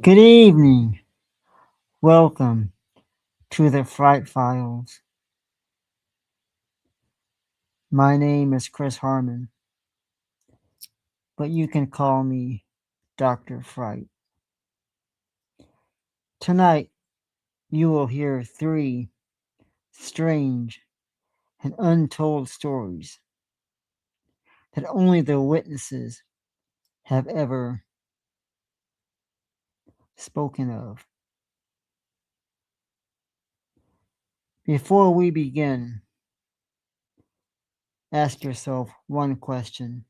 Good evening. Welcome to the Fright Files. My name is Chris Harmon, but you can call me Dr. Fright. Tonight, you will hear three strange and untold stories that only the witnesses have ever spoken of. Before we begin, ask yourself one question.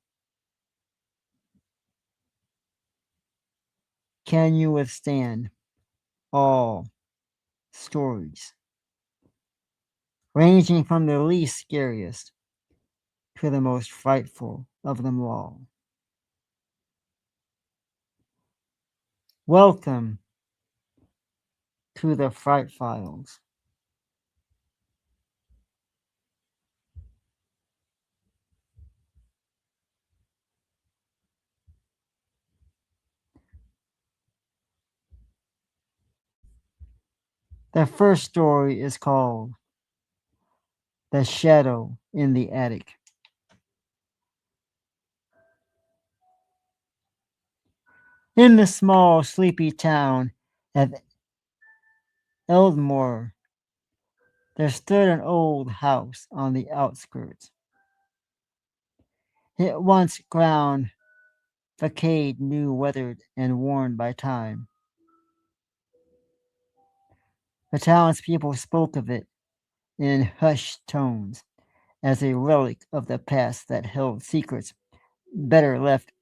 Can you withstand all stories, ranging from the least scariest to the most frightful of them all? Welcome to the Fright Files. The first story is called The Shadow in the Attic. In the small, sleepy town of Eldmore, there stood an old house on the outskirts. It once ground, facade new, weathered, and worn by time. The townspeople spoke of it in hushed tones as a relic of the past that held secrets better left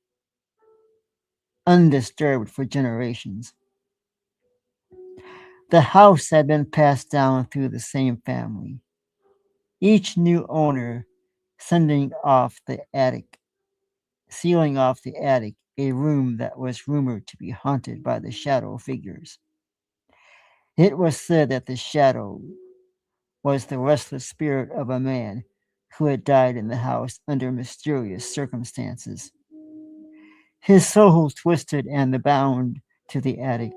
undisturbed for generations. The house had been passed down through the same family, each new owner sending off the attic, sealing off the attic, a room that was rumored to be haunted by the shadow figures. It was said that the shadow was the restless spirit of a man who had died in the house under mysterious circumstances. His soul twisted and bound to the attic,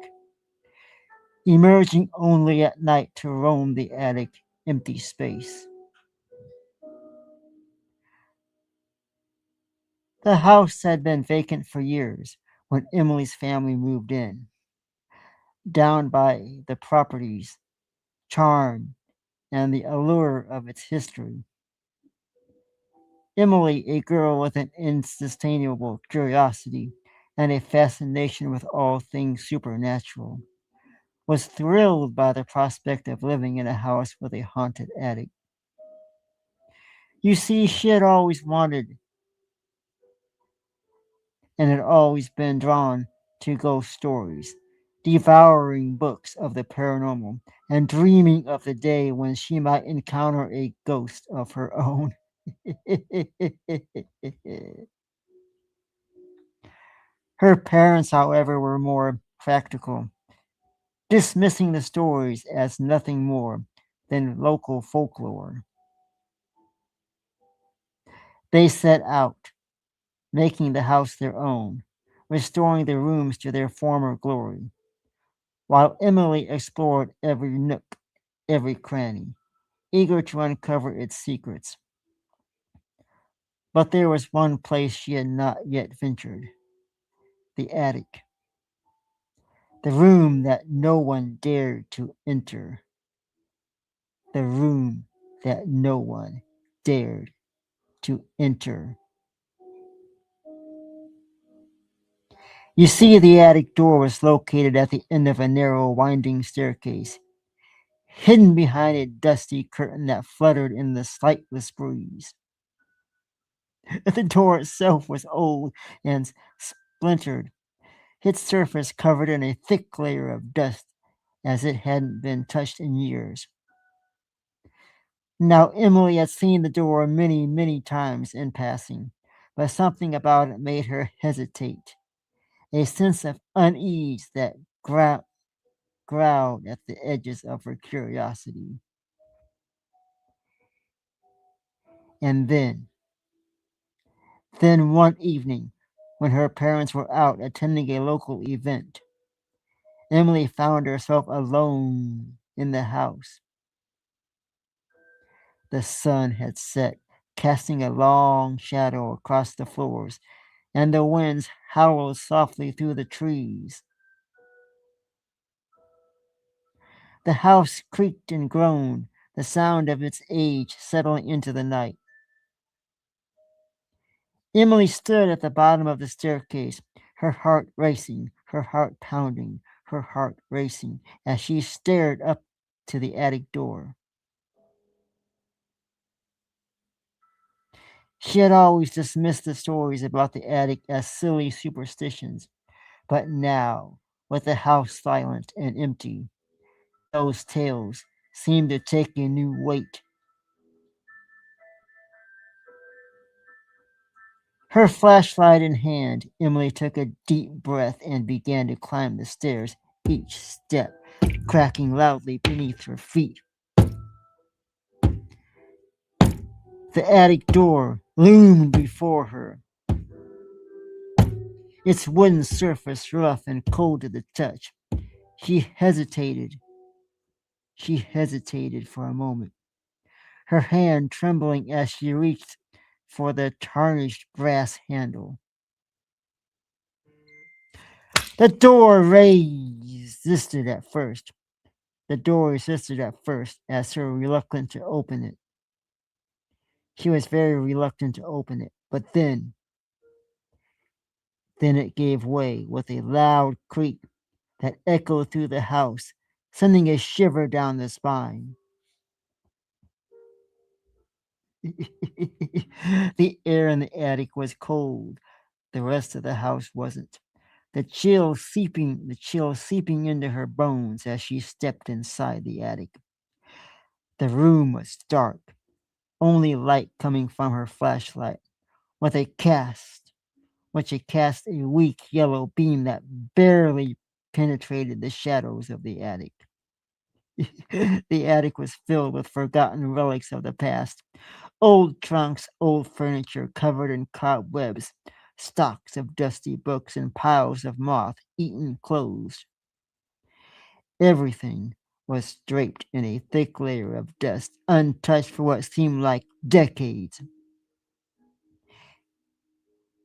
emerging only at night to roam the attic empty space. The house had been vacant for years when Emily's family moved in, down by the property's charm and the allure of its history. Emily, a girl with an insustainable curiosity and a fascination with all things supernatural, was thrilled by the prospect of living in a house with a haunted attic. You see, she had always wanted and had always been drawn to ghost stories, devouring books of the paranormal and dreaming of the day when she might encounter a ghost of her own. Her parents, however, were more practical, dismissing the stories as nothing more than local folklore. They set out, making the house their own, restoring the rooms to their former glory, while Emily explored every nook, every cranny, eager to uncover its secrets. But there was one place she had not yet ventured: the attic, the room that no one dared to enter, the room that no one dared to enter. You see, the attic door was located at the end of a narrow, winding staircase, hidden behind a dusty curtain that fluttered in the slightless breeze. The door itself was old and splintered, its surface covered in a thick layer of dust as it hadn't been touched in years. Now, Emily had seen the door many, many times in passing, but something about it made her hesitate, a sense of unease that growled at the edges of her curiosity. And then one evening, when her parents were out attending a local event, Emily found herself alone in the house. The sun had set, casting a long shadow across the floors, and the winds howled softly through the trees. The house creaked and groaned, the sound of its age settling into the night. Emily stood at the bottom of the staircase, her heart racing, her heart pounding, her heart racing, as she stared up to the attic door. She had always dismissed the stories about the attic as silly superstitions, but now, with the house silent and empty, those tales seemed to take a new weight. Her flashlight in hand, Emily took a deep breath and began to climb the stairs, each step cracking loudly beneath her feet. The attic door loomed before her, its wooden surface rough and cold to the touch. She hesitated. She hesitated for a moment, her hand trembling as she reached for the tarnished brass handle. The door resisted at first. The door resisted at first as her reluctant to open it. She was very reluctant to open it, but then it gave way with a loud creak that echoed through the house, sending a shiver down the spine. The air in the attic was cold. The rest of the house wasn't. The chill seeping into her bones as she stepped inside the attic. The room was dark, only light coming from her flashlight, which it cast a weak yellow beam that barely penetrated the shadows of the attic. The attic was filled with forgotten relics of the past. Old trunks, old furniture covered in cobwebs, stocks of dusty books, and piles of moth-eaten clothes. Everything was draped in a thick layer of dust, untouched for what seemed like decades.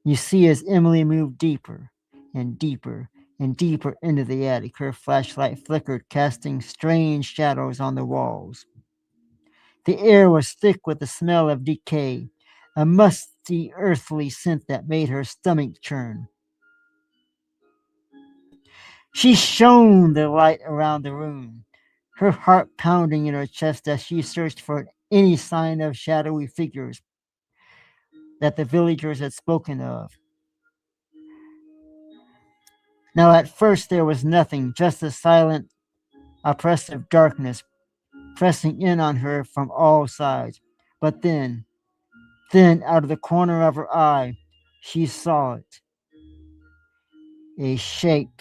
You see, as Emily moved deeper and deeper and deeper into the attic, her flashlight flickered, casting strange shadows on the walls. The air was thick with the smell of decay, a musty, earthly scent that made her stomach churn. She shone the light around the room, her heart pounding in her chest as she searched for any sign of shadowy figures that the villagers had spoken of. Now, at first, there was nothing, just the silent, oppressive darkness pressing in on her from all sides. But then, out of the corner of her eye, she saw it. A shape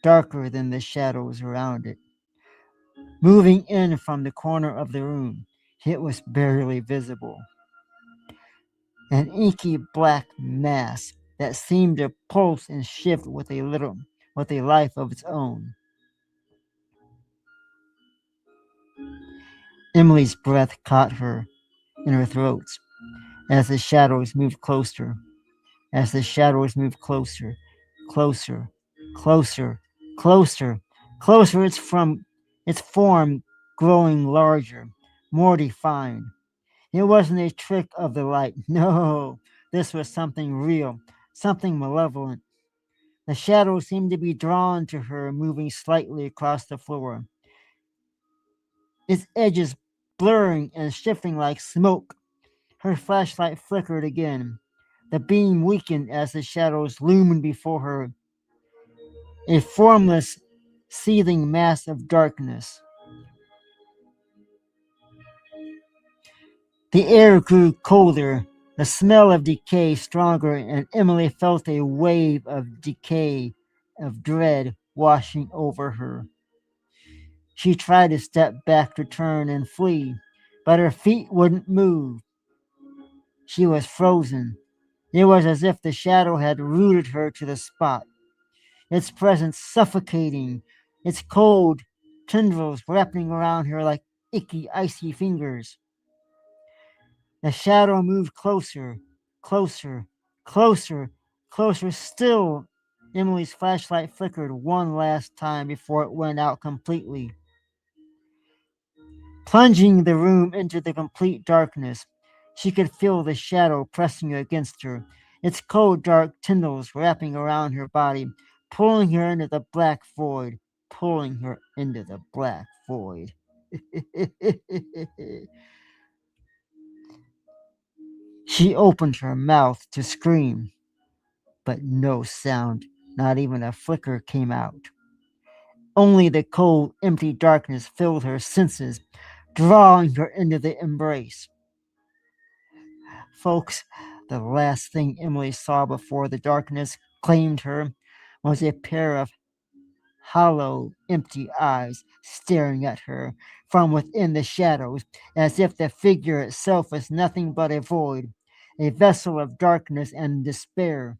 darker than the shadows around it, moving in from the corner of the room. It was barely visible. An inky black mass that seemed to pulse and shift with a life of its own. Emily's breath caught her in her throat as the shadows moved closer, closer, closer, closer. Its form growing larger, more defined. It wasn't a trick of the light. No, this was something real, something malevolent. The shadow seemed to be drawn to her, moving slightly across the floor, its edges blurring and shifting like smoke. Her flashlight flickered again. The beam weakened as the shadows loomed before her, a formless, seething mass of darkness. The air grew colder, the smell of decay stronger, and Emily felt a wave of decay, of dread washing over her. She tried to step back to turn and flee, but her feet wouldn't move. She was frozen. It was as if the shadow had rooted her to the spot. its presence suffocating, its cold tendrils wrapping around her like icky, icy fingers. The shadow moved closer, closer, closer, closer still. Emily's flashlight flickered one last time before it went out completely, plunging the room into the complete darkness. She could feel the shadow pressing against her, its cold, dark tendrils wrapping around her body, pulling her into the black void, pulling her into the black void. She opened her mouth to scream, but no sound, not even a flicker, came out. Only the cold, empty darkness filled her senses, drawing her into the embrace. Folks, the last thing Emily saw before the darkness claimed her was a pair of hollow, empty eyes staring at her from within the shadows, as if the figure itself was nothing but a void, a vessel of darkness and despair.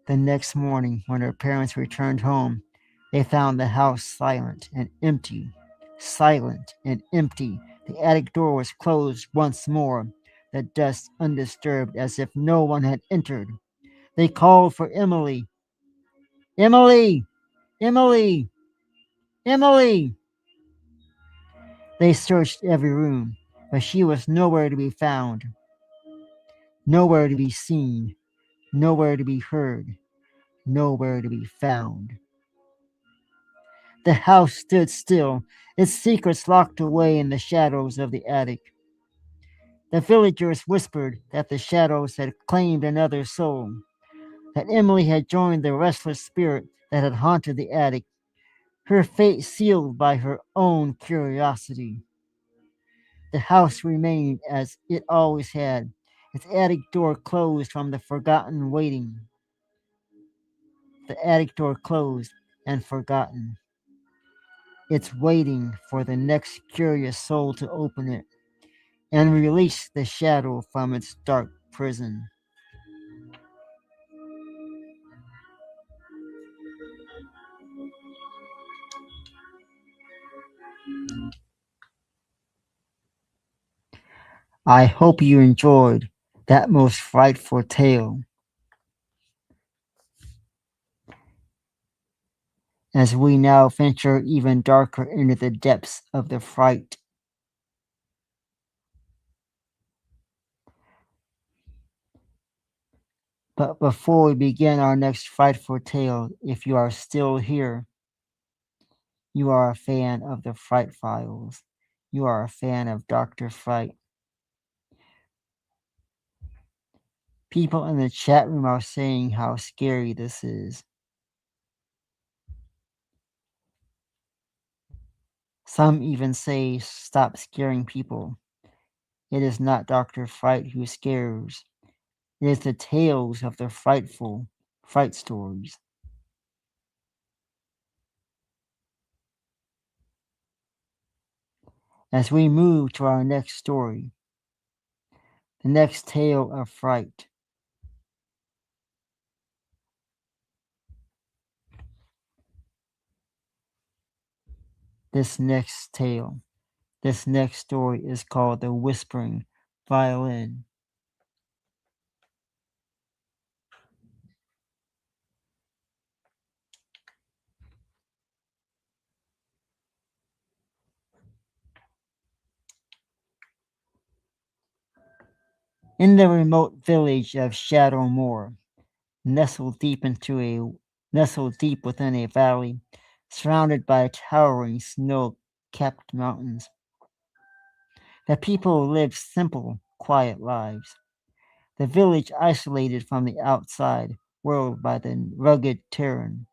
The next morning, when her parents returned home, they found the house silent and empty. Silent and empty. The attic door was closed once more, the dust undisturbed as if no one had entered. They called for Emily. Emily! Emily! Emily! They searched every room, but she was nowhere to be found, nowhere to be seen, nowhere to be heard, nowhere to be found. The house stood still, its secrets locked away in the shadows of the attic. The villagers whispered that the shadows had claimed another soul, that Emily had joined the restless spirit that had haunted the attic, her fate sealed by her own curiosity. The house remained as it always had, its attic door closed from the forgotten waiting. The attic door closed and forgotten. It's waiting for the next curious soul to open it and release the shadow from its dark prison. I hope you enjoyed that most frightful tale. As we now venture even darker into the depths of the fright. But before we begin our next frightful tale, if you are still here, you are a fan of the Fright Files. You are a fan of Dr. Fright. People in the chat room are saying how scary this is. Some even say, stop scaring people. It is not Dr. Fright who scares. It is the tales of the frightful fright stories. As we move to our next story, the next tale of fright. This next story is called The Whispering Violin. In the remote village of Shadow Moor, nestled deep within a valley, surrounded by towering snow-capped mountains, the people lived simple, quiet lives. The village isolated from the outside world by the rugged terrain.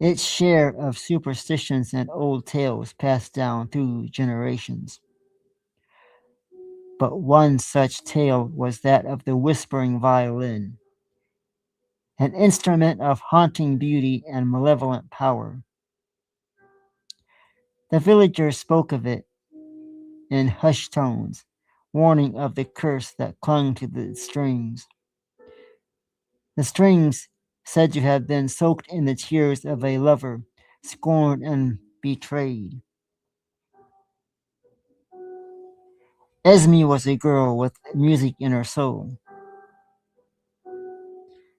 Its share of superstitions and old tales passed down through generations. But one such tale was that of the whispering violin, an instrument of haunting beauty and malevolent power. The villagers spoke of it in hushed tones, warning of the curse that clung to the strings. The strings said to have been soaked in the tears of a lover, scorned and betrayed. Esme was a girl with music in her soul.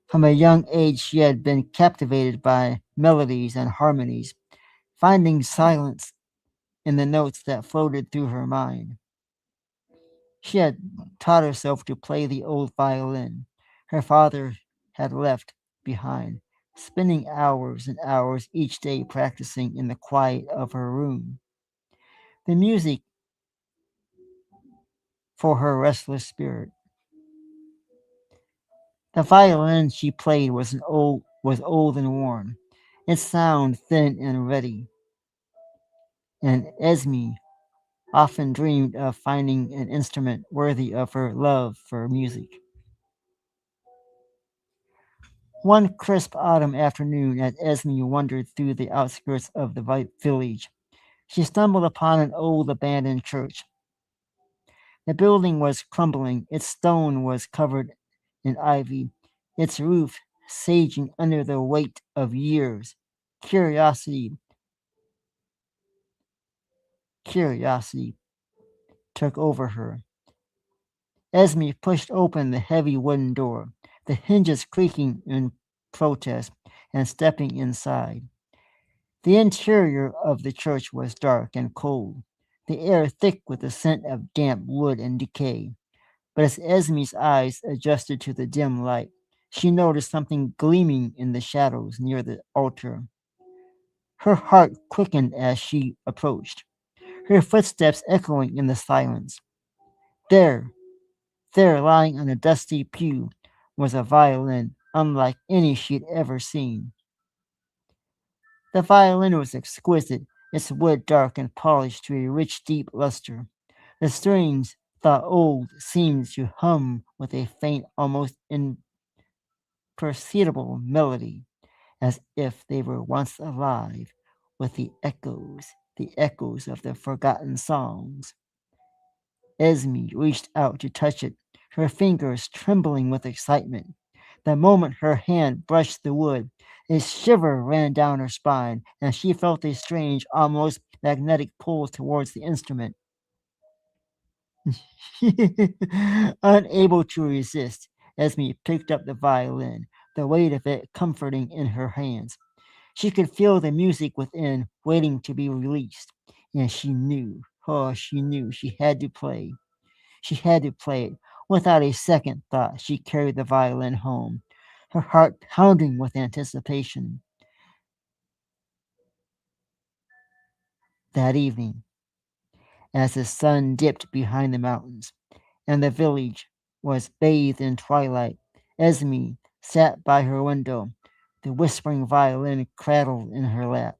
From a young age, she had been captivated by melodies and harmonies, finding silence in the notes that floated through her mind. She had taught herself to play the old violin her father had left behind, spending hours and hours each day practicing in the quiet of her room. The music for her restless spirit. The violin she played was old and worn, its sound thin and ready, and Esme often dreamed of finding an instrument worthy of her love for music. One crisp autumn afternoon, as Esme wandered through the outskirts of the village, she stumbled upon an old abandoned church. The building was crumbling, its stone was covered in ivy, its roof saging under the weight of years. Curiosity, curiosity took over her. Esme pushed open the heavy wooden door, the hinges creaking in protest, and stepping inside. The interior of the church was dark and cold, the air thick with the scent of damp wood and decay. But as Esme's eyes adjusted to the dim light, she noticed something gleaming in the shadows near the altar. Her heart quickened as she approached, her footsteps echoing in the silence. There, there, lying on a dusty pew, was a violin unlike any she'd ever seen. The violin was exquisite, its wood dark and polished to a rich, deep luster. The strings, though old, seemed to hum with a faint, almost imperceptible melody, as if they were once alive with the echoes of the forgotten songs. Esme reached out to touch it, her fingers trembling with excitement. The moment her hand brushed the wood, a shiver ran down her spine, and she felt a strange, almost magnetic pull towards the instrument. Unable to resist, Esme picked up the violin, the weight of it comforting in her hands. She could feel the music within, waiting to be released, and she knew she had to play. She had to play it. Without a second thought, she carried the violin home, her heart pounding with anticipation. That evening, as the sun dipped behind the mountains, and the village was bathed in twilight, Esme sat by her window, the whispering violin cradled in her lap.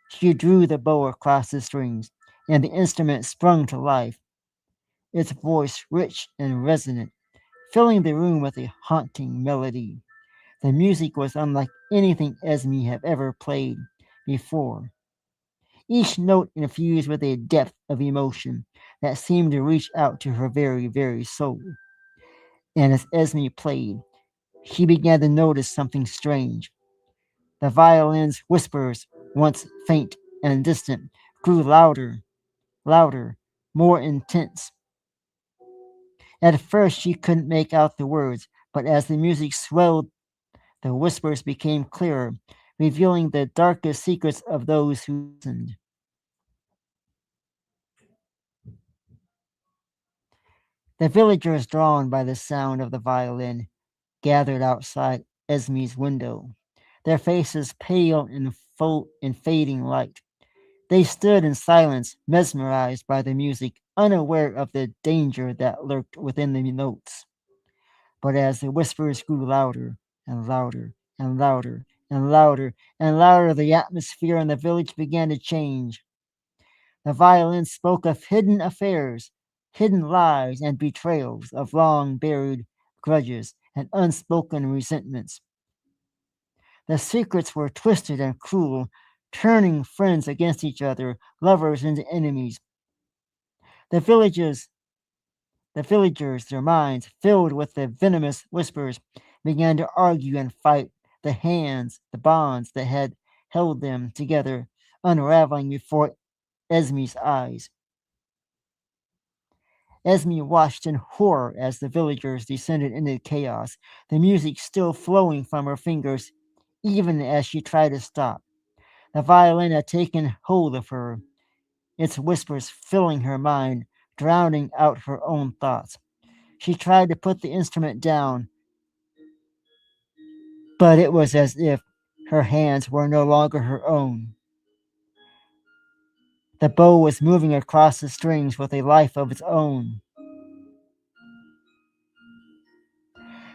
She drew the bow across the strings, and the instrument sprung to life, its voice rich and resonant, filling the room with a haunting melody. The music was unlike anything Esme had ever played before, each note infused with a depth of emotion that seemed to reach out to her very, very soul. And as Esme played, she began to notice something strange. The violin's whispers, once faint and distant, grew louder, louder, more intense. At first, she couldn't make out the words, but as the music swelled, the whispers became clearer, revealing the darkest secrets of those who listened. The villagers, drawn by the sound of the violin, gathered outside Esme's window, their faces pale in fading light. They stood in silence, mesmerized by the music, unaware of the danger that lurked within the notes. But as the whispers grew louder and louder and louder and louder and louder, the atmosphere in the village began to change. The violin spoke of hidden affairs, hidden lies and betrayals, of long buried grudges and unspoken resentments. The secrets were twisted and cruel, turning friends against each other, lovers into enemies. The villages, the villagers, their minds filled with the venomous whispers, began to argue and fight. The hands, the bonds that had held them together, unraveling before Esme's eyes. Esme watched in horror as the villagers descended into chaos, the music still flowing from her fingers, even as she tried to stop. The violin had taken hold of her, its whispers filling her mind, drowning out her own thoughts. She tried to put the instrument down, but it was as if her hands were no longer her own. The bow was moving across the strings with a life of its own.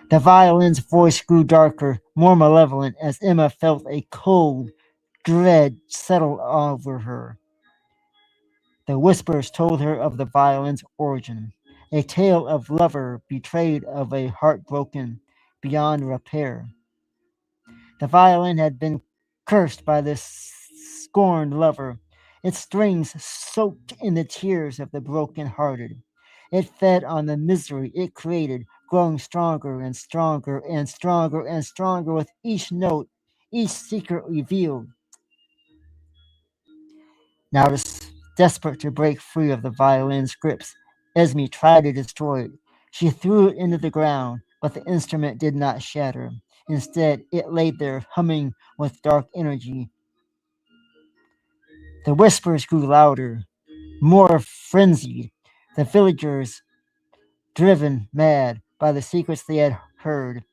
The violin's voice grew darker, more malevolent, as Emma felt a cold dread settle over her. The whispers told her of the violin's origin, a tale of lover betrayed, of a heart broken beyond repair. The violin had been cursed by this scorned lover, its strings soaked in the tears of the broken-hearted. It fed on the misery it created, growing stronger and stronger and stronger and stronger with each note, each secret revealed. Now, desperate to break free of the violin's grips, Esme tried to destroy it. She threw it into the ground, but the instrument did not shatter. Instead, it lay there humming with dark energy. The whispers grew louder, more frenzied. The villagers, driven mad by the secrets they had heard,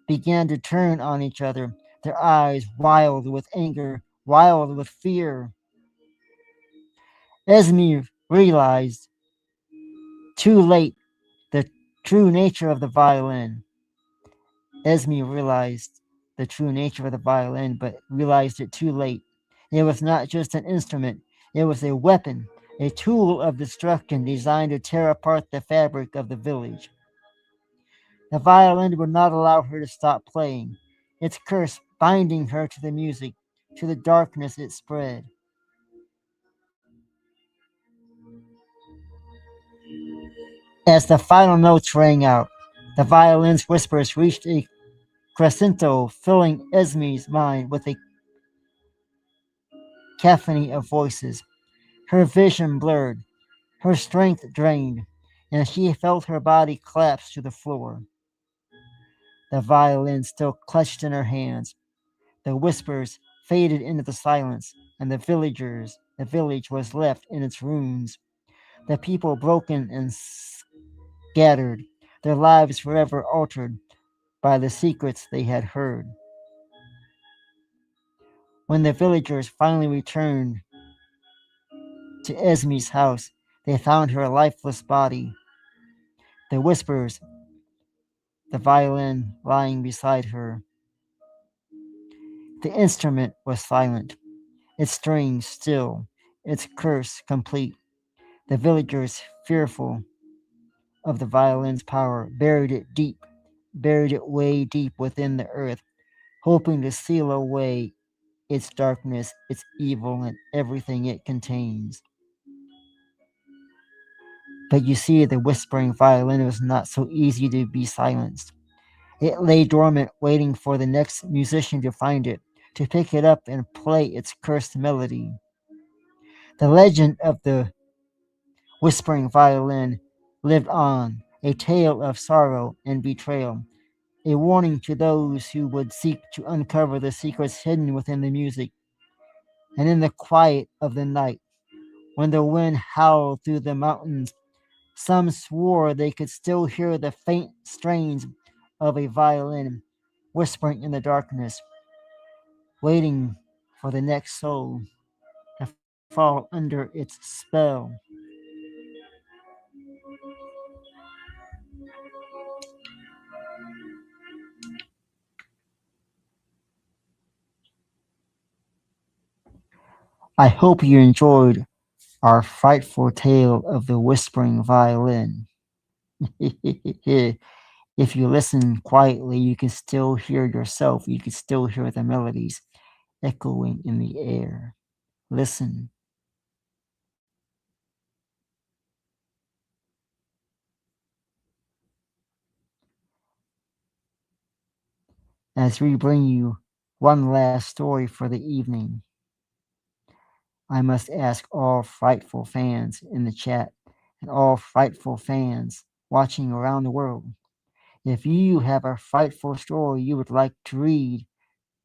began to turn on each other, their eyes wild with anger, wild with fear. Esme realized too late the true nature of the violin. Esme realized the true nature of the violin, but realized it too late. It was not just an instrument, it was a weapon, a tool of destruction designed to tear apart the fabric of the village. The violin would not allow her to stop playing, its curse binding her to the music, to the darkness it spread. As the final notes rang out, the violin's whispers reached a crescendo, filling Esme's mind with a cacophony of voices. Her vision blurred, her strength drained, and she felt her body collapse to the floor. The violin still clutched in her hands. The whispers faded into the silence, and the village was left in its ruins. The people broken and scattered, their lives forever altered by the secrets they had heard. When the villagers finally returned to Esme's house, they found her lifeless body, the whispers, the violin lying beside her. The instrument was silent, its strings still, its curse complete. The villagers, fearful of the violin's power, buried it way deep within the earth, hoping to seal away its darkness, its evil, and everything it contains. But you see, the whispering violin was not so easy to be silenced. It lay dormant, waiting for the next musician to find it, to pick it up and play its cursed melody. The legend of the whispering violin lived on, a tale of sorrow and betrayal, a warning to those who would seek to uncover the secrets hidden within the music. And in the quiet of the night, when the wind howled through the mountains, some swore they could still hear the faint strains of a violin whispering in the darkness, waiting for the next soul to fall under its spell. I hope you enjoyed our frightful tale of the whispering violin. If you listen quietly, you can still hear yourself. You can still hear the melodies echoing in the air. Listen. As we bring you one last story for the evening, I must ask all frightful fans in the chat and all frightful fans watching around the world, if you have a frightful story you would like to read,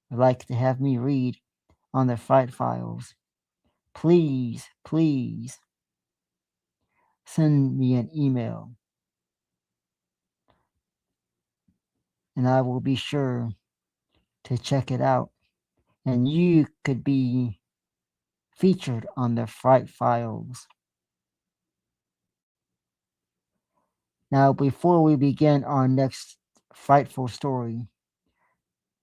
would like to have me read on the Fright Files, please send me an email and I will be sure to check it out. And you could be featured on the Fright Files. Now, before we begin our next frightful story,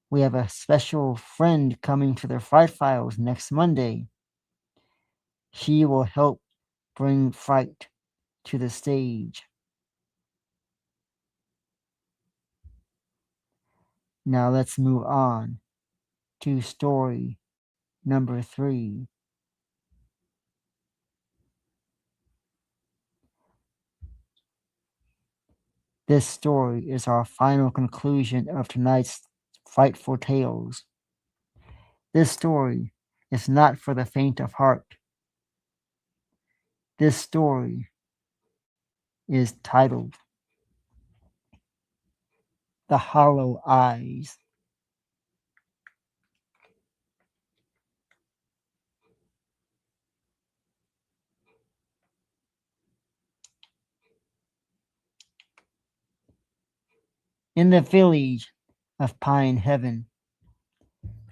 we have a special friend coming to the Fright Files next Monday. She will help bring fright to the stage. Now let's move on to story number 3. This story is our final conclusion of tonight's frightful tales. This story is not for the faint of heart. This story is titled The Hollow Eyes. In the village of Pine Heaven,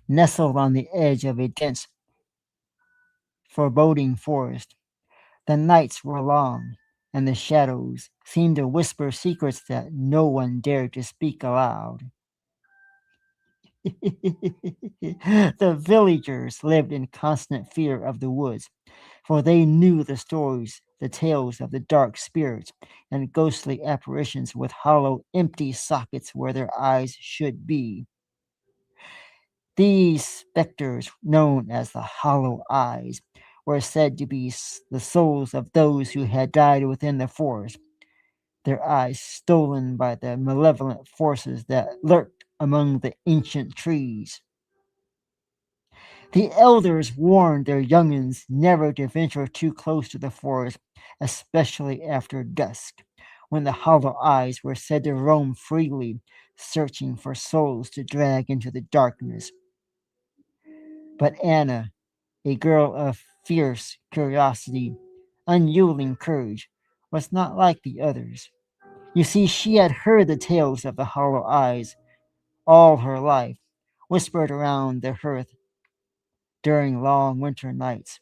nestled on the edge of a dense, foreboding forest, the nights were long, and the shadows seemed to whisper secrets that no one dared to speak aloud. The villagers lived in constant fear of the woods, for they knew the stories, the tales of the dark spirits and ghostly apparitions with hollow, empty sockets where their eyes should be. These specters, known as the Hollow Eyes, were said to be the souls of those who had died within the forest, their eyes stolen by the malevolent forces that lurked among the ancient trees. The elders warned their young'uns never to venture too close to the forest, especially after dusk, when the Hollow Eyes were said to roam freely, searching for souls to drag into the darkness. But Anna, a girl of fierce curiosity, unyielding courage, was not like the others. You see, she had heard the tales of the Hollow Eyes all her life, whispered around the hearth during long winter nights.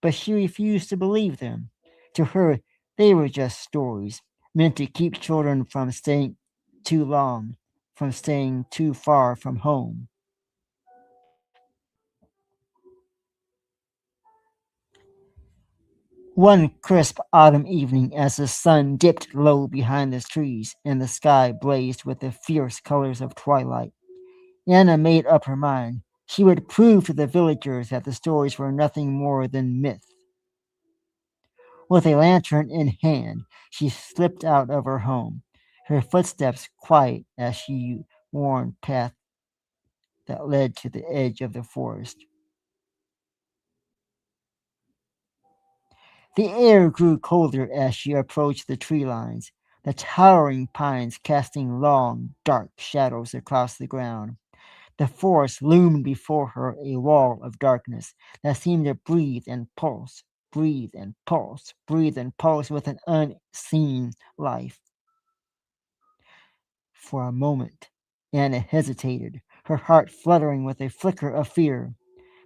But she refused to believe them. To her, they were just stories, meant to keep children from staying too long, from staying too far from home. One crisp autumn evening, as the sun dipped low behind the trees and the sky blazed with the fierce colors of twilight, Anna made up her mind. She would prove to the villagers that the stories were nothing more than myth. With a lantern in hand, she slipped out of her home, her footsteps quiet as she worn path that led to the edge of the forest. The air grew colder as she approached the tree lines, the towering pines casting long, dark shadows across the ground. The forest loomed before her, a wall of darkness that seemed to breathe and pulse, breathe and pulse, breathe and pulse with an unseen life. For a moment, Anna hesitated, her heart fluttering with a flicker of fear,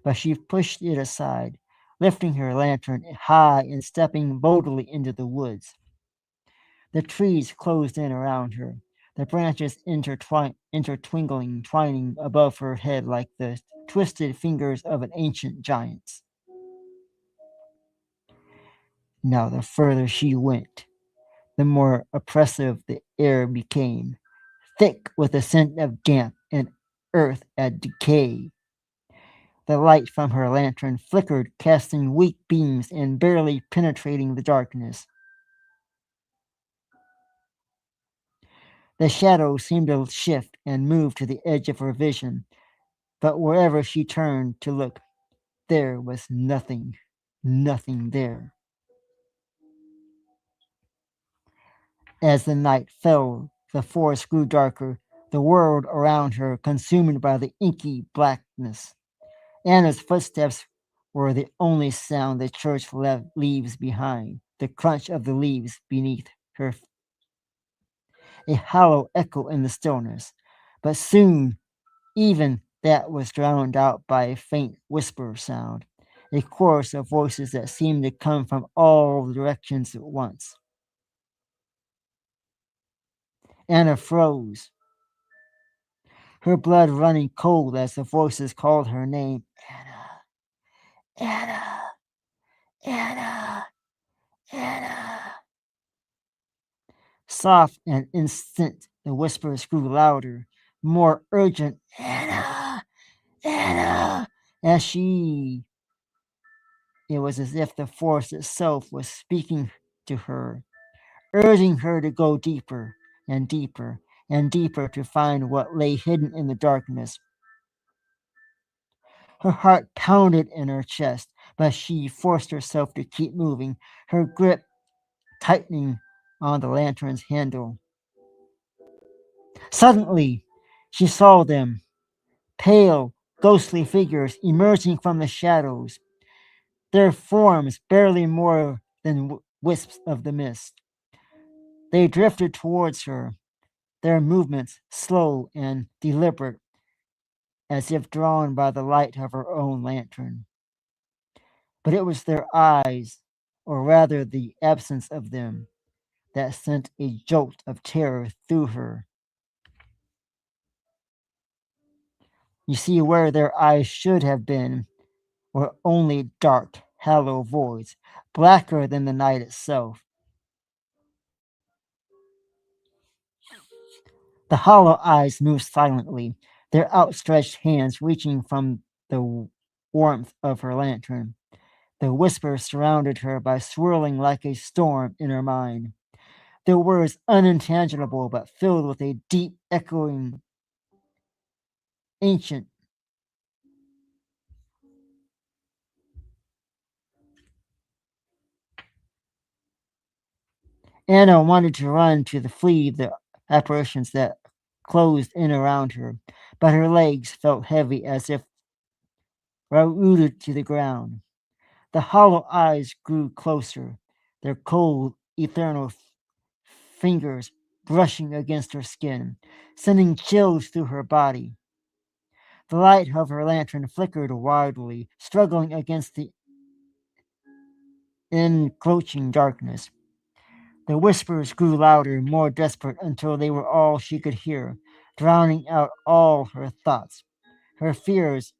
but she pushed it aside, lifting her lantern high and stepping boldly into the woods. The trees closed in around her, the branches intertwining, twining above her head like the twisted fingers of an ancient giant. Now, the further she went, the more oppressive the air became, thick with a scent of damp and earth at decay. The light from her lantern flickered, casting weak beams and barely penetrating the darkness. The shadows seemed to shift and move to the edge of her vision, but wherever she turned to look, there was nothing, nothing there. As the night fell, the forest grew darker, the world around her consumed by the inky blackness. Anna's footsteps were the only sound the church leaves behind, the crunch of the leaves beneath her, a hollow echo in the stillness. But soon, even that was drowned out by a faint whisper sound, a chorus of voices that seemed to come from all directions at once. Anna froze, her blood running cold as the voices called her name. Anna, Anna, Anna, Anna. Soft and instant, the whispers grew louder, more urgent. Anna, Anna, as she. It was as if the force itself was speaking to her, urging her to go deeper and deeper and deeper to find what lay hidden in the darkness. Her heart pounded in her chest, but she forced herself to keep moving, her grip tightening on the lantern's handle. Suddenly, she saw them, pale, ghostly figures emerging from the shadows, their forms barely more than wisps of the mist. They drifted towards her, their movements slow and deliberate, as if drawn by the light of her own lantern. But it was their eyes, or rather the absence of them, that sent a jolt of terror through her. You see, where their eyes should have been were only dark, hollow voids, blacker than the night itself. The hollow eyes moved silently, their outstretched hands reaching from the warmth of her lantern. The whispers surrounded her by swirling like a storm in her mind. The words unintelligible but filled with a deep, echoing, ancient. Anna wanted to run to flee the apparitions that closed in around her, but her legs felt heavy as if rooted to the ground. The hollow eyes grew closer, their cold, eternal fingers brushing against her skin, sending chills through her body. The light of her lantern flickered wildly, struggling against the encroaching darkness. The whispers grew louder, more desperate, until they were all she could hear, drowning out all her thoughts, her fears,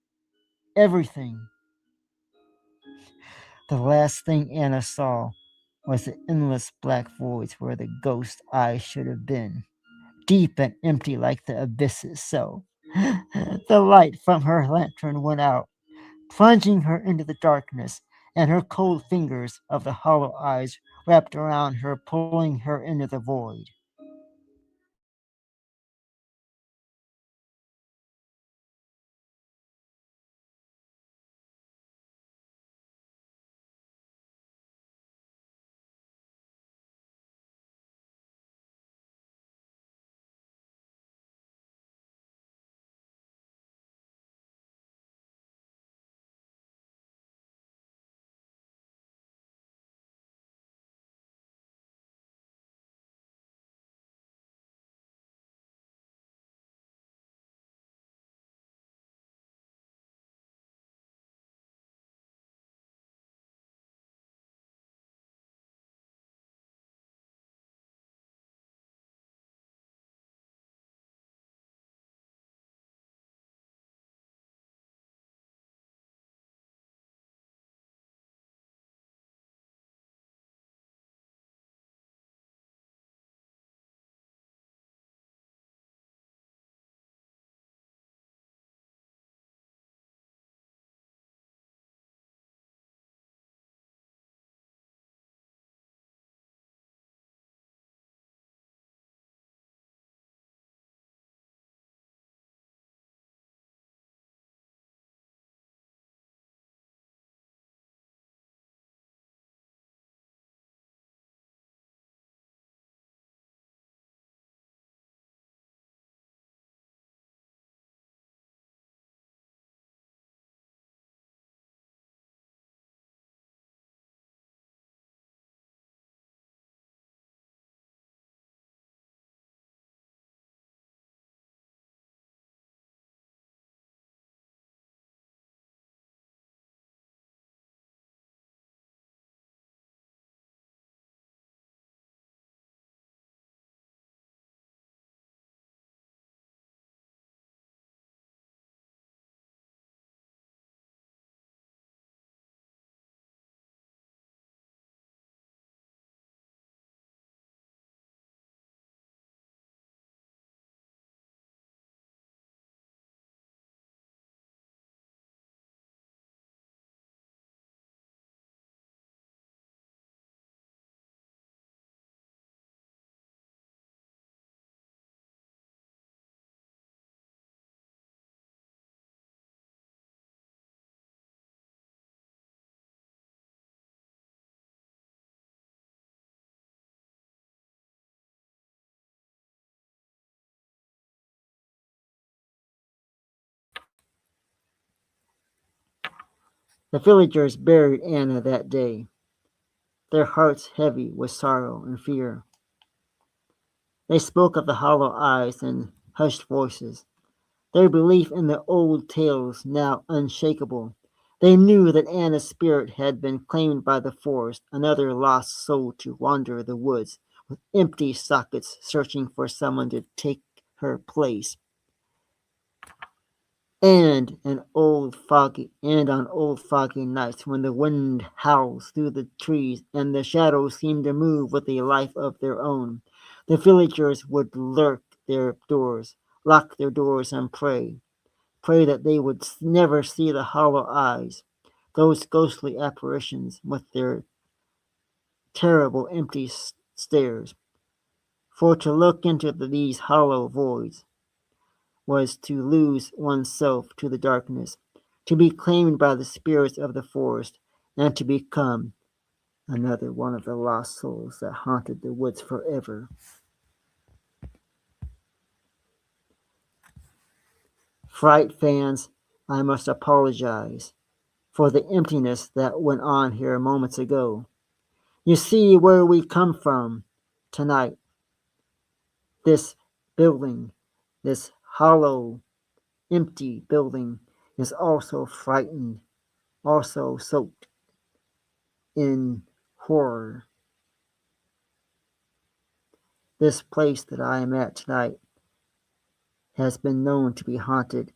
everything. The last thing Anna saw was the endless black voids where the ghost eyes should have been, deep and empty like the abyss itself. The light from her lantern went out, plunging her into the darkness, and her cold fingers of the hollow eyes wrapped around her, pulling her into the void. The villagers buried Anna that day, their hearts heavy with sorrow and fear. They spoke of the hollow eyes and hushed voices, their belief in the old tales now unshakable. They knew that Anna's spirit had been claimed by the forest, another lost soul to wander the woods, with empty sockets searching for someone to take her place. And on old foggy nights when the wind howls through the trees and the shadows seem to move with a life of their own, the villagers would lock their doors and pray that they would never see the hollow eyes, those ghostly apparitions with their terrible empty stares. For to look into these hollow voids was to lose oneself to the darkness, to be claimed by the spirits of the forest, and to become another one of the lost souls that haunted the woods forever. Fright fans, I must apologize for the emptiness that went on here moments ago. You see where we come from tonight. This building, this hollow, empty building, is also frightened, also soaked in horror. This place that I am at tonight has been known to be haunted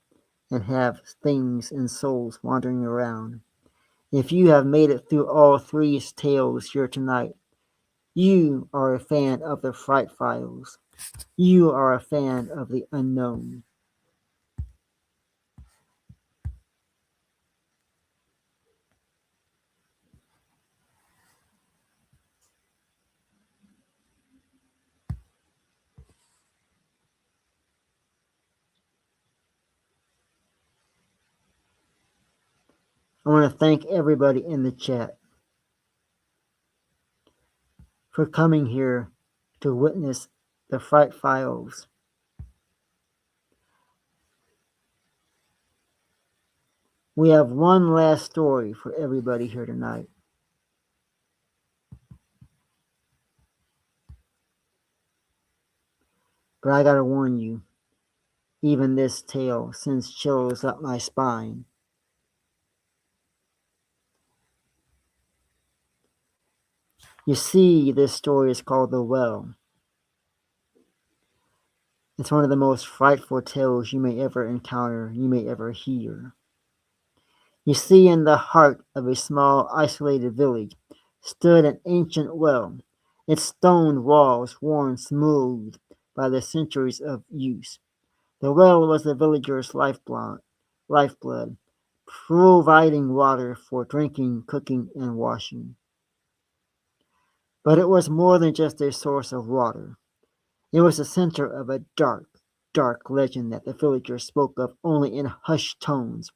and have things and souls wandering around. If you have made it through all three tales here tonight, you are a fan of the Fright Files. You are a fan of the unknown. I want to thank everybody in the chat for coming here to witness the Fright Files. We have one last story for everybody here tonight. But I gotta warn you, even this tale sends chills up my spine. You see, this story is called The Well. It's one of the most frightful tales you may ever encounter, you may ever hear. You see, in the heart of a small, isolated village stood an ancient well, its stone walls worn smooth by the centuries of use. The well was the villagers' lifeblood, providing water for drinking, cooking, and washing. But it was more than just a source of water. It was the center of a dark, dark legend that the villagers spoke of only in hushed tones.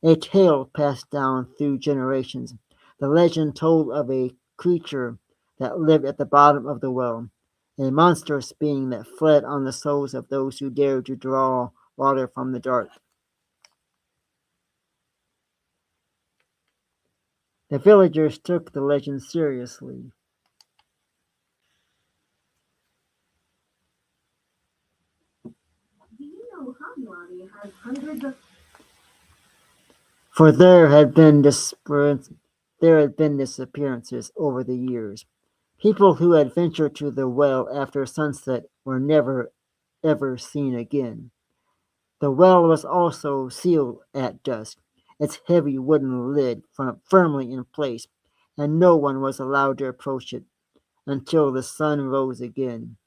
A tale passed down through generations. The legend told of a creature that lived at the bottom of the well, a monstrous being that fed on the souls of those who dared to draw water from the dark. The villagers took the legend seriously. For there had been disappearances over the years. People who had ventured to the well after sunset were never ever seen again. The well was also sealed at dusk, its heavy wooden lid firmly in place, and no one was allowed to approach it until the sun rose again.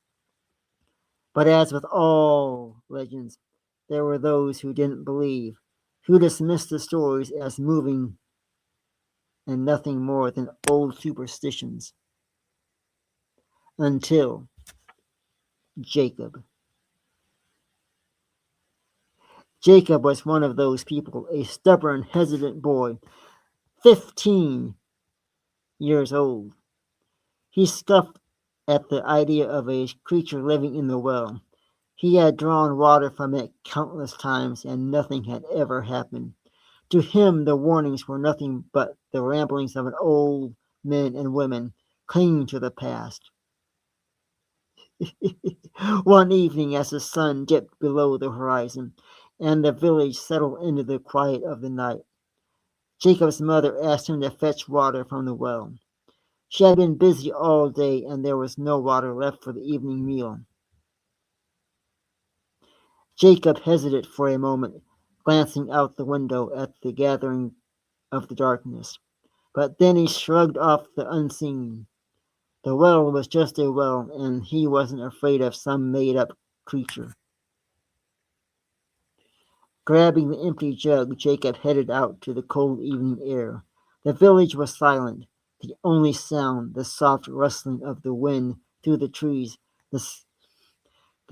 But as with all legends, there were those who didn't believe, who dismissed the stories as moving and nothing more than old superstitions. Until Jacob. Jacob was one of those people, a stubborn, hesitant boy, 15 years old. He scoffed at the idea of a creature living in the well. He had drawn water from it countless times, and nothing had ever happened. To him, the warnings were nothing but the ramblings of an old men and women clinging to the past. One evening, as the sun dipped below the horizon and the village settled into the quiet of the night, Jacob's mother asked him to fetch water from the well. She had been busy all day, and there was no water left for the evening meal. Jacob hesitated for a moment, glancing out the window at the gathering of the darkness. But then he shrugged off the unseen. The well was just a well, and he wasn't afraid of some made-up creature. Grabbing the empty jug, Jacob headed out to the cold evening air. The village was silent. The only sound, the soft rustling of the wind through the trees. The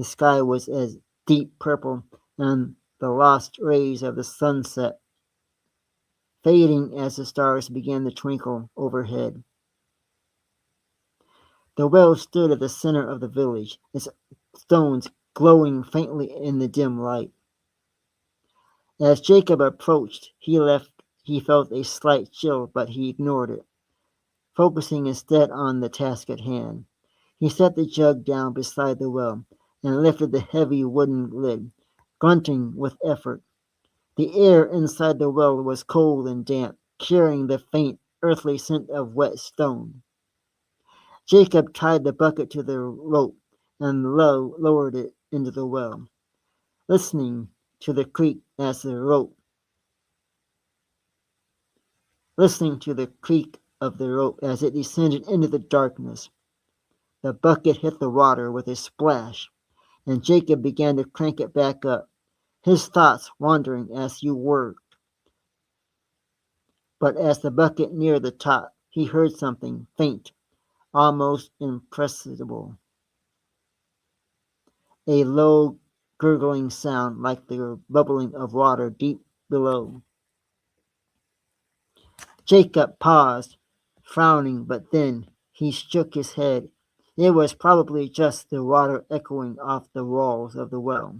sky was as deep purple, and the lost rays of the sunset fading as the stars began to twinkle overhead. The well stood at the center of the village, its stones glowing faintly in the dim light. As Jacob approached, he felt a slight chill, but he ignored it, focusing instead on the task at hand. He set the jug down beside the well and lifted the heavy wooden lid, grunting with effort. The air inside the well was cold and damp, carrying the faint, earthly scent of wet stone. Jacob tied the bucket to the rope and lowered it into the well, listening to the creak of the rope as it descended into the darkness. The bucket hit the water with a splash, and Jacob began to crank it back up, his thoughts wandering as he worked. But as the bucket neared the top, he heard something faint, almost imperceptible. A low, gurgling sound like the bubbling of water deep below. Jacob paused, frowning, but then he shook his head. It was probably just the water echoing off the walls of the well.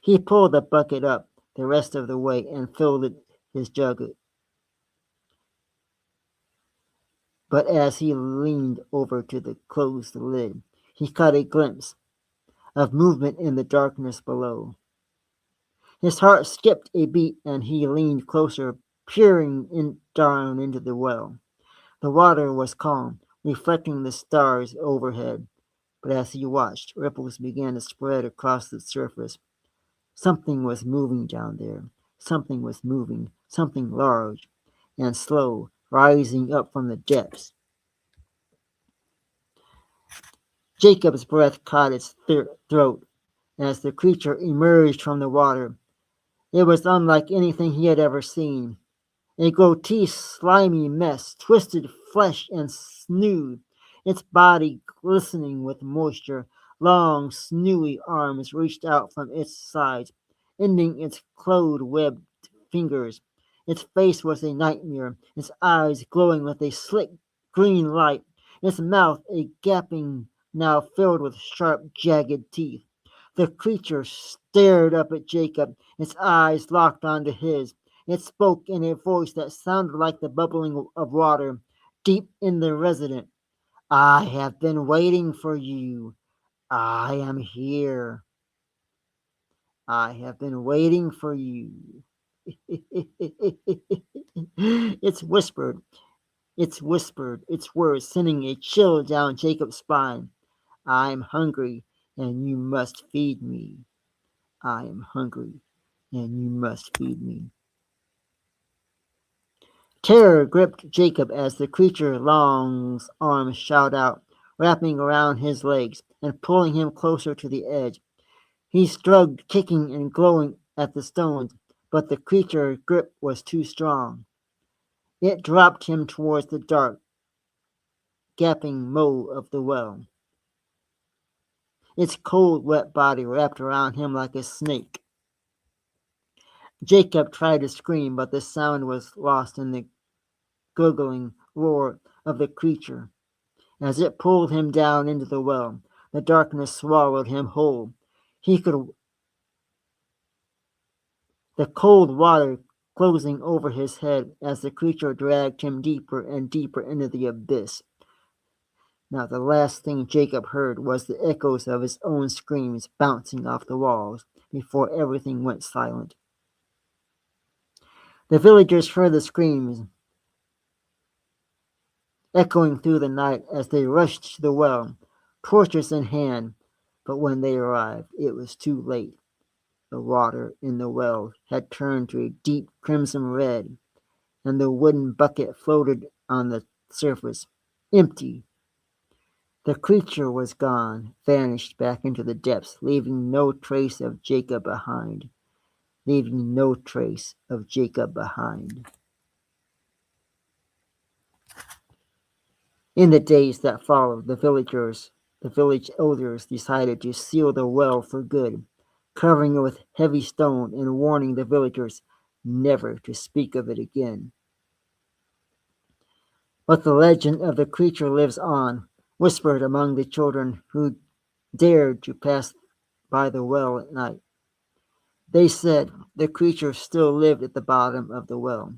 He pulled the bucket up the rest of the way and filled his jug. But as he leaned over to close the lid, he caught a glimpse of movement in the darkness below. His heart skipped a beat and he leaned closer, peering down into the well. The water was calm, reflecting the stars overhead, but as he watched, ripples began to spread across the surface. Something was moving down there. Something was moving, something large and slow, rising up from the depths. Jacob's breath caught his throat as the creature emerged from the water. It was unlike anything he had ever seen. A grotesque, slimy mess, twisted flesh and snood, its body glistening with moisture. Long, sinewy arms reached out from its sides, ending its clawed, webbed fingers. Its face was a nightmare, its eyes glowing with a slick green light, its mouth a gaping now filled with sharp, jagged teeth. The creature stared up at Jacob, its eyes locked onto his. It spoke in a voice that sounded like the bubbling of water deep in the resident. I have been waiting for you. I am here. I have been waiting for you. It's whispered, its words sending a chill down Jacob's spine. I'm hungry, and you must feed me. I am hungry, and you must feed me. Terror gripped Jacob as the creature's long arms shot out, wrapping around his legs and pulling him closer to the edge. He struggled, kicking and glowing at the stones, but the creature's grip was too strong. It dropped him towards the dark, gaping moat of the well. Its cold, wet body wrapped around him like a snake. Jacob tried to scream, but the sound was lost in the gurgling roar of the creature. As it pulled him down into the well, the darkness swallowed him whole. The the cold water closing over his head as the creature dragged him deeper and deeper into the abyss. Now the last thing Jacob heard was the echoes of his own screams bouncing off the walls before everything went silent. The villagers heard the screams echoing through the night as they rushed to the well, torches in hand, but when they arrived, it was too late. The water in the well had turned to a deep crimson red, and the wooden bucket floated on the surface, empty. The creature was gone, vanished back into the depths, leaving no trace of Jacob behind. Leaving no trace of Jacob behind. In the days that followed, the village elders decided to seal the well for good, covering it with heavy stone and warning the villagers never to speak of it again. But the legend of the creature lives on, whispered among the children who dared to pass by the well at night. They said the creature still lived at the bottom of the well,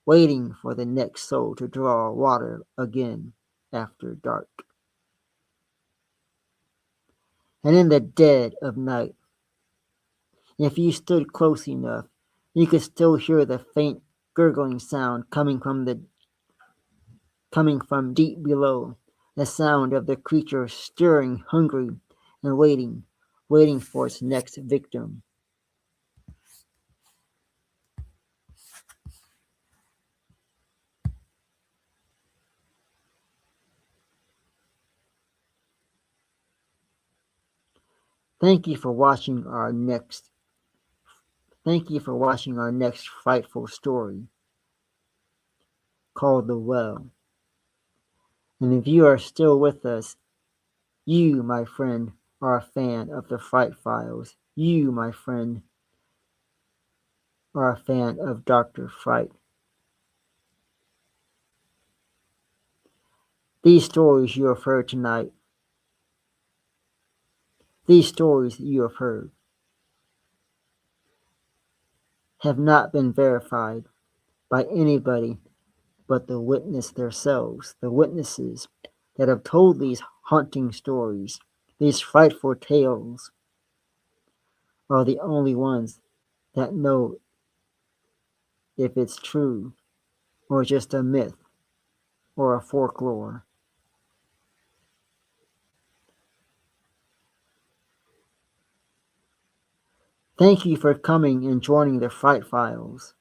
waiting for the next soul to draw water again after dark. And in the dead of night, if you stood close enough, you could still hear the faint gurgling sound coming from deep below, the sound of the creature stirring, hungry, and waiting for its next victim. Thank you for watching our next frightful story called The Well. And if you are still with us, you, my friend, are a fan of the Fright Files. You, my friend, are a fan of Dr. Fright. These stories you have heard tonight, these stories you have heard, have not been verified by anybody but the witness themselves, the witnesses that have told these haunting stories, these frightful tales, are the only ones that know if it's true or just a myth or a folklore. Thank you for coming and joining the Fright Files.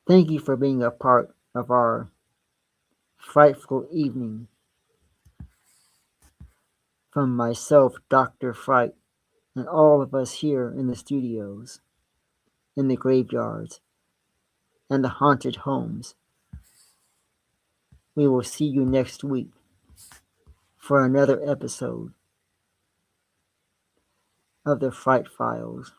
Thank you for being a part of our frightful evening. From myself, Dr. Fright, and all of us here in the studios, in the graveyards, and the haunted homes. We will see you next week for another episode of the Fright Files.